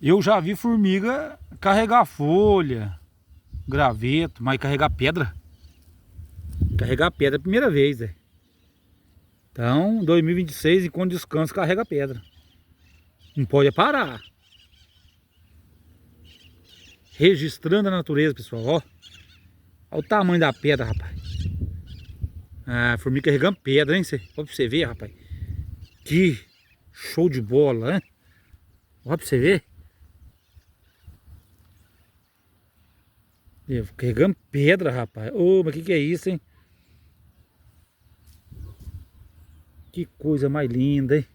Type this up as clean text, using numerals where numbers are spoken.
Eu já vi formiga carregar folha, graveto, mas carregar pedra? Carregar pedra é a primeira vez, velho. Então, 2026, enquanto descanso, carrega pedra. Não pode parar. Registrando a natureza, pessoal, ó. Olha o tamanho da pedra, rapaz. Ah, formiga carregando pedra, hein? Olha pra você ver, rapaz. Que show de bola, hein? Olha pra você ver. Carregando pedra, rapaz. Ô, mas que é isso, hein? Que coisa mais linda, hein?